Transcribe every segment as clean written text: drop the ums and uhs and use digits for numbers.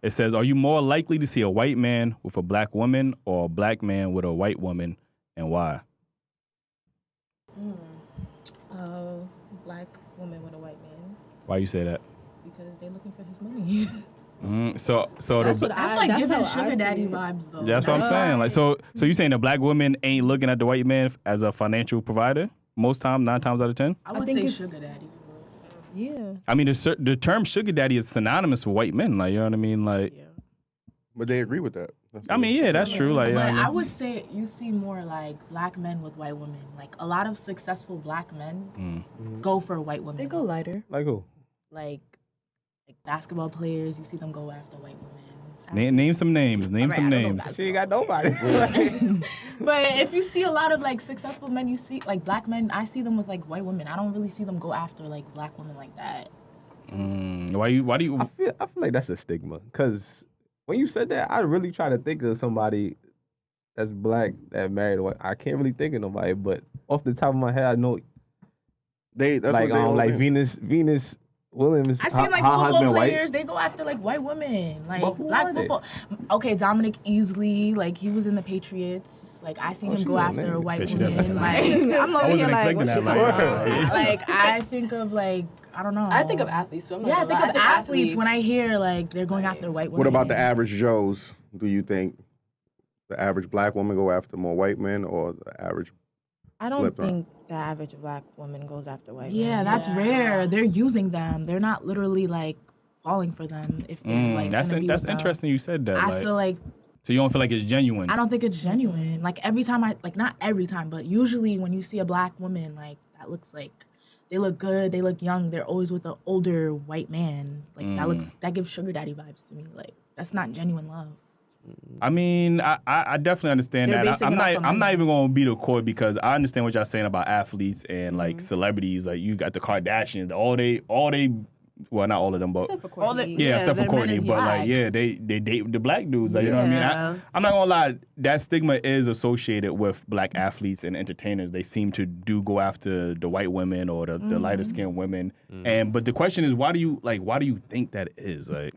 It says, are you more likely to see a white man with a black woman or a black man with a white woman, and why? Black woman with a white man. Why you say that? Because they're looking for his money. So That's like that's giving how I sugar see daddy it. vibes, though. that's what I'm saying. Like, so you saying the black woman ain't looking at the white man as a financial provider most times, 9 times out of 10? I would think say it's- sugar daddy. Yeah. I mean, the term sugar daddy is synonymous with white men. Like, you know what I mean? Like, Yeah. But they agree with that. I mean, yeah, that's true. Like, you know But what I I mean? would say you see more like black men with white women. Like a lot of successful black men go for white women. They go lighter. Like who? like basketball players. You see them go after white women. Name some names. Name some names. She ain't got nobody. But if you see a lot of like successful men, you see like black men. I see them with like white women. I don't really see them go after like black women like that. Why do you? I feel like that's a stigma. Cause when you said that, I really try to think of somebody that's black that married a white. I can't really think of nobody, but off the top of my head, I know That's like what they like Venus Williams. I see like football players. They go after like white women, like But who black are they? football. Okay, Dominic Easley, like he was in the Patriots. Like I seen him she go know after names. white Yeah, she women. does. Like I'm over here like, what you talking about? like I think of like I don't know. I think of athletes. So I'm not Yeah, I gonna think lie. of athletes when I hear like they're going after white women. What about the average Joes? Do you think the average black woman go after more white men or the average? I don't Flip, huh? think the average black woman goes after white Yeah, men. that's rare. They're using them. They're not literally like falling for them if they're like. That's gonna be that's with them. interesting. You said that. I like, feel like so you don't feel like it's genuine. I don't think it's genuine. Like every time not every time, but usually when you see a black woman, like that looks like they look good, they look young, they're always with an older white man. Like that gives sugar daddy vibes to me. Like that's not genuine love. I mean, I definitely understand They're that. basing I'm it not off of I'm not money. even gonna beat a court because I understand what y'all saying about athletes and like celebrities. Like you got the Kardashians, all they well, not all of them, but Except for All the- Courtney. yeah, except for their men Courtney. is But like, black. yeah, they date the black dudes. Like, you know what I mean? Yeah. I'm not gonna lie, that stigma is associated with black athletes and entertainers. They seem to go after the white women or the lighter skinned women. But the question is, why do you think that is? Like,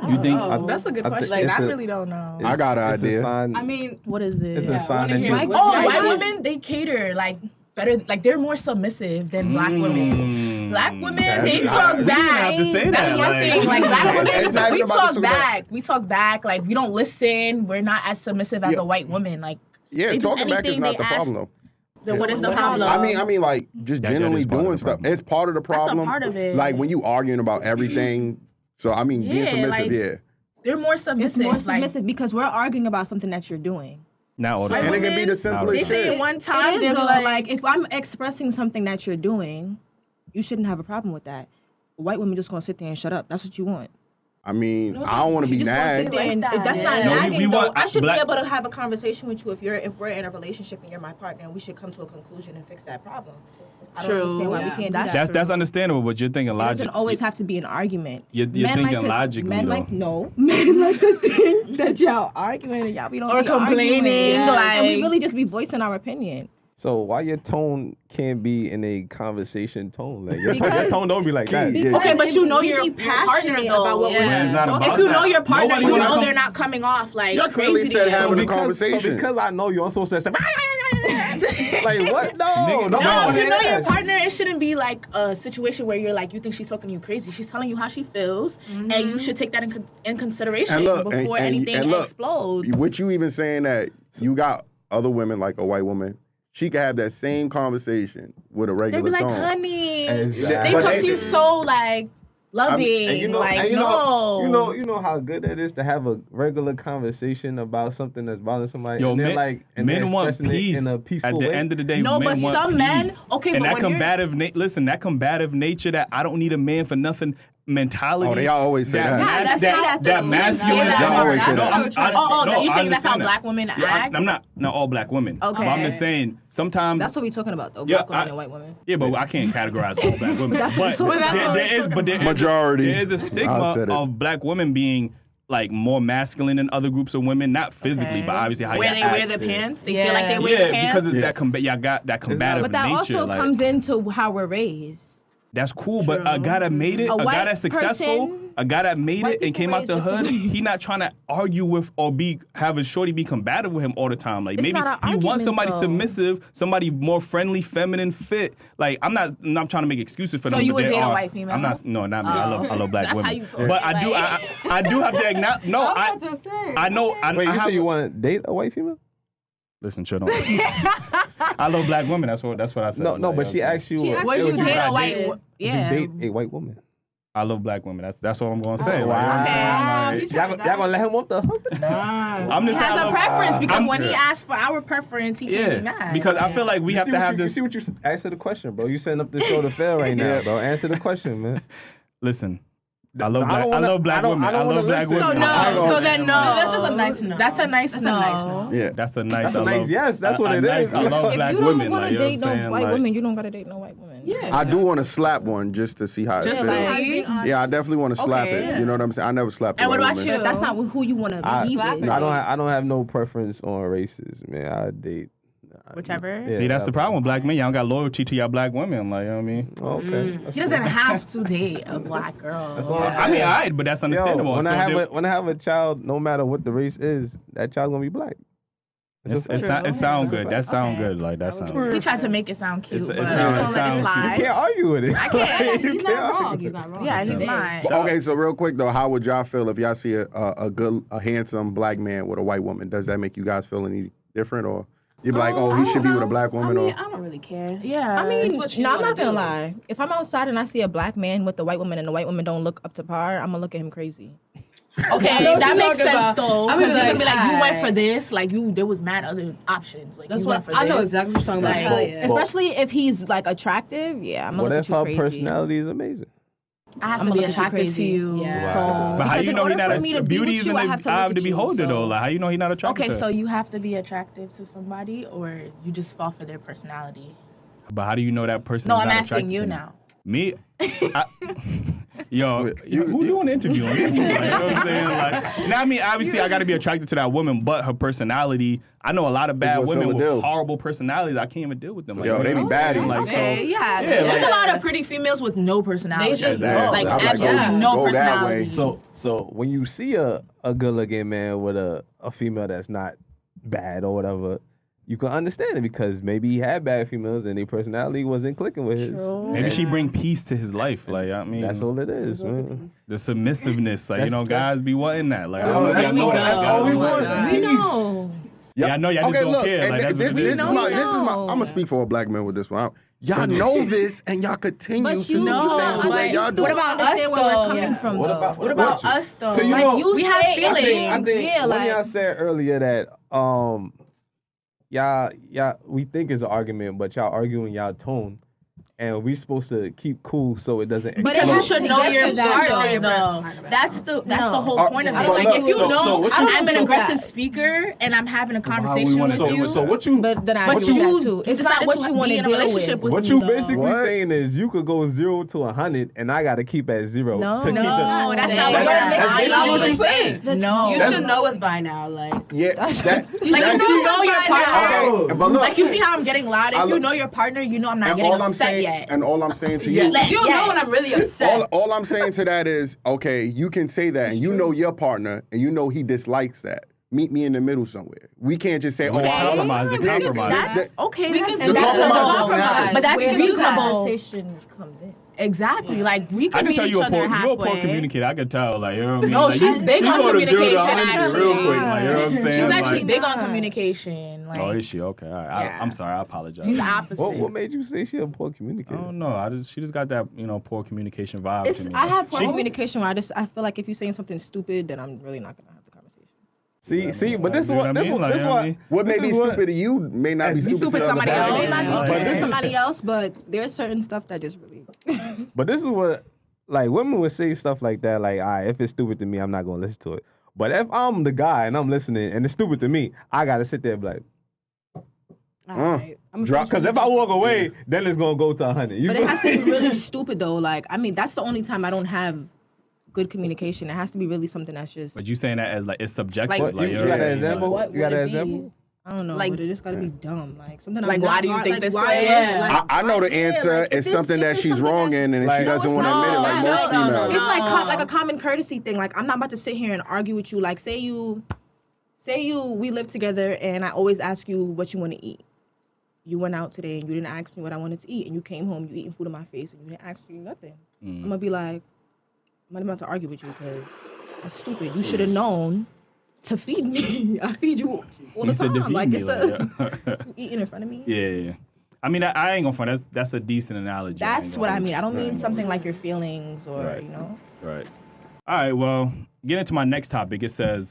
you think? That's a good I think question. Like it's I a- really don't know. I got an It's a idea. sign. I mean, What is it? It's a sign wanna that hear you. what's Oh, your white idea? women, they cater like better, like they're more submissive than black women. Black women, they talk We didn't back. have to say That's that, one like- thing. Like black It's not women, we even about talk the two back. We talk back. Like we don't listen. We're not as submissive as Yeah. a white woman. Like Yeah, they do talking back is anything not they the ask. problem though. then what is the What is problem? I mean, like just That generally is part of doing the stuff. problem. It's part of the That's a problem. part of it. Like when you arguing about everything. So I mean, being Yeah, submissive, like- yeah. they're more it's submissive. more like, submissive because we're arguing about something that you're doing. Not all the White And it time. can be the women, simplest they say shit. it one It time. is They're though, like, if I'm expressing something that you're doing, you shouldn't have a problem with that. A white woman just gonna sit there and shut up. That's what you want. I mean, I don't want to She be just gonna sit nagged. there and Like that. that's not Yeah. No, we nagging though. want- I should black- be able to have a conversation with you if we're in a relationship and you're my partner and we should come to a conclusion and fix that problem. I don't True. understand why we Yeah. can't do That's- that. That's understandable, but you're thinking It logic. doesn't always have to be an argument. You're Men thinking like to- logically, Men though. like no. Men like to think that y'all arguing and y'all be don't Or be arguing. complaining, And we like- really just be voicing our opinion. So why your tone can't be in a conversation tone? Like your Because- tone don't be like that. Yeah. okay, but you know We your be partner passionate though. about what we're Yeah. It's not talking about If you that. know your partner, Nobody you wanna know come- they're not coming off like Y'all clearly crazy. said to you. having a because, conversation. So because I know you, I'm supposed to say like what? No, Nigga, no. No, if you know yeah. your partner, it shouldn't be like a situation where you're like, you think she's talking to you crazy. She's telling you how she feels, and you should take that in consideration And look, before and anything look, explodes. What you even saying that you got other women like a white woman, she could have that same conversation with a They'd regular be like, tone. honey, Exactly. they But talk they- to you so like loving, And you know, like and you no. know, you know how good it is to have a regular conversation about something that's bothering somebody. Yo, and they're men, like, and they're men want expressing it peace. in a At peaceful the way. end of the day, No, men but want some men- peace. okay, and but that when you're- that combative nature that I don't need a man for nothing mentality. Oh, they always say that. Yeah, that's that that though. masculine. They always say that. you saying that's how understand black women Yeah, act? I'm not all black women. Okay. But I'm just saying sometimes. That's what we're talking about though. Yeah, Black women I- and white women. Yeah, but I can't categorize all black women. That's what but we're talking about. there is Majority. There is a I stigma said it. of black women being like more masculine than other groups of women, not physically, Okay. but obviously how Where you they act. wear the pants, they feel like they wear Yeah, the pants. because it's that y'all got that combative But that nature. also like, comes into how we're raised. That's cool, but a True. guy that made it, A a guy white that's successful, person- a guy that made white it and people came out raise the hood, differently. he not trying to argue with or have a shorty be combative with him all the time. Like It's maybe not an he wants argument, somebody though. submissive, somebody more friendly, feminine, fit. Like I'm not trying to make excuses for So them. you but would they date a are- white female? I'm not. No, not me. I love black That's women. how you talk. But I do. I do have to acknowledge. No, I about to say. I know. Wait, I you have. say you want to date a white female? Listen, chill. Don't. I love black women. That's what I said. No, Like, but she asked you. She asked Would It you would date you a rather white? date- Would Yeah. you date a white woman? I love black women. That's all I'm gonna say. Oh, Like, you know what I'm wow. saying? He's Like, trying to Y'all gonna let him off the hook? I'm He just saying. has I a love- preference because I'm- when he asks for our preference, he can't be mad. because I feel like we have to have You this. see what you answer the question, bro. You setting up the show to fail right now, bro. Answer the question, man. Listen, I love I black. don't I wanna- love black I don't- women. I I don't love wanna black listen. So women. no. I So love- then no. That's just a nice no. That's a nice That's no. a nice no. Yeah. That's a nice. That's a I nice love- yes. That's what it nice- is. I love If black you don't women. want Like, to you know date what I'm no saying? white Like, women, you don't gotta date no white woman. Yeah. I do want to slap one just to see how it Just feels. like- Yeah, I definitely want to slap Okay, it. yeah. You know what I'm saying? I never slapped a And what white about woman. you? But that's not who you want to I be slap with. it. I don't have no preference on races, man. I date Whichever. Yeah, See, that's the problem with black men. Y'all don't got loyalty to y'all black women. Like, you know what I mean? Okay. He doesn't have to date a black girl. That's all I'm I mean, all right, but that's understandable. Yo, when So I have a child, no matter what the race is, that child's gonna be black. it sounds good. That sounds Okay. good. Like that sounds good. He tried to make it sound cute, It but sound- I'm it gonna let it sound- You slide. can't argue with it. I can't. You He's can't not argue. wrong. He's not wrong. Yeah, and he's Hey. not. But, okay, so real quick though, how would y'all feel if y'all see a handsome black man with a white woman? Does that make you guys feel any different, or you'd be like, oh, he should be with a black woman, I or don't really care. Yeah. I mean, what you no, I'm wanna not gonna do. lie. If I'm outside and I see a black man with a white woman and the white woman don't look up to par, I'm gonna look at him crazy. okay, know what that you're makes talking sense about. though. I'm Because gonna you're be gonna be like, you like, went for alright. this. Like there was mad other options. Like That's you what went for I know this. exactly what you're talking about. Like, Hell yeah. Especially if he's like attractive. Yeah, I'm gonna What look if at you her crazy. personality is amazing? I have I'ma to be look at you attracted to crazy. you. Yeah. So Wow. But how Because you in know he order not for me to be beauty with is you, in I the have to eye look of the at you, beholder so- though? Like how you know he not attracted? okay, to so her? you have to be attractive to somebody, or you just fall for their personality. But how do you know that person? No, is I'm not asking attracted you to now. Me? Yo, who doing the interview on this? Like, you know what I'm saying? Like, now, I mean, obviously, I got to be attracted to that woman, but her personality. I know a lot of bad what's women up with with them. horrible personalities. I can't even deal with them. Like, Yo, you they know be what I'm saying? baddies. Like, Okay, so, yeah. yeah, There's like- a lot of pretty females with no personality. They just don't. Like I'm like, absolutely go- no go that personality. way. So when you see a good looking man with a female that's not bad or whatever, you can understand it because maybe he had bad females and their personality wasn't clicking with his. Maybe she bring peace to his life. Like, I mean, That's all it is, man. the submissiveness. Like, you know, That's- guys be wanting that. Like, I Oh, don't know if that's y'all know all- that. that's all we Oh my want. God. We know. Yeah, I know y'all just Okay, don't look, care. and Like, that's this what is know, my, we this is my. know. I'm gonna speak for a black man with this one. Y'all know this, and y'all continue But to you do know, things the way but y'all do. what about us, Understand where we're though? coming Yeah. from, What though. about- What about you? us though? So you Like, know- we have say- feelings. I think Yeah, one of y'all like- said earlier that y'all we think it's an argument, but y'all arguing y'all tone, and we supposed to keep cool so it doesn't. But Because it you has should to know get your to that, partner, though. though. That's the No. whole point of I it. don't Like, like if you so- know so what you- I'm an so aggressive that. speaker and I'm having a how we conversation wanna with do you, it. So what you? But then I but agree with you that too. It's decided not what to you want be to in a deal relationship with. with What me, you though. basically What? saying is you could go 0 to 100, and I gotta keep at 0 No. to keep No, the. that's That's not what basically I what know you're you're saying. saying. No, You should know us by now. Like, Yeah, that, Like if you know your partner, okay, but look, like you see how I'm getting loud. I If you look- know your partner, you know I'm not and getting all I'm upset saying, yet. and all I'm saying to you, Like, you yeah. know when I'm really upset. all I'm saying to that is, okay, you can say that, and you know your partner, and you know he dislikes that. Meet me in the middle somewhere. We can't just say, oh, They I compromise. They Yeah, compromise. That's okay. We That's can And do that's The the compromise whole doesn't happen. But that's where the reasonable. conversation comes in. Exactly. Like we I could can meet tell each you're a other poor, you're a poor halfway. communicator. I could tell. Like, you know what I mean? No, Like, she's you- big you on go to 0 to communication, 100 real actually. quick. Like, you know what I'm saying? She's Like- actually big on communication. Like, Oh, is she? Okay. All right. Yeah. I'm sorry. I apologize. she's the opposite. What made you say she a poor communicator? I don't know. She just got that, poor communication vibe It's, to me. I have poor She- communication where I feel like if you're saying something stupid, then I'm really not gonna have the conversation. See, but this is You know what what I this mean? one Like, this you know what I one. mean? What may this be is what- stupid to you may not be Be stupid stupid to somebody other else. It might be Yeah. stupid Yeah. to somebody else, but there's certain stuff that just really. But this is what, like, women would say stuff like that, like, all right, if it's stupid to me, I'm not gonna listen to it. But if I'm the guy and I'm listening and it's stupid to me, I gotta sit there and be like, Alright. I'm Drop- because if I walk away, then it's gonna go to 100. You But feel it has to be me? really stupid though. Like, I mean, that's the only time I don't have good communication. It has to be really something that's just. But you saying that as like it's subjective. Like, What, Like, you know got what I an mean? example? What You got would an it be? example? I don't know, Like- but it just gotta be dumb. Like something. Like, I'm why not do you right, think like, this why way? am Yeah. like, I know the yeah, answer. like, if It's something that she's something wrong that's- in, and Like- she doesn't No, want to admit it. Like it's most not. females. It's like a common courtesy thing. Like I'm not about to sit here and argue with you. Like say you we live together and I always ask you what you want to eat. You went out today and you didn't ask me what I wanted to eat, and you came home, you eating food in my face, and you didn't ask me nothing. I'm gonna be like, I'm not about to argue with you because that's stupid. You should have known to feed me. I feed you all the He said to time. feed Like me, it's yeah. you eating in front of me. Yeah. I mean, I ain't gonna front. That's a decent analogy. That's what I mean. I don't mean Right. something like your feelings or Right. you know. Right. All right. Well, get into my next topic. It says,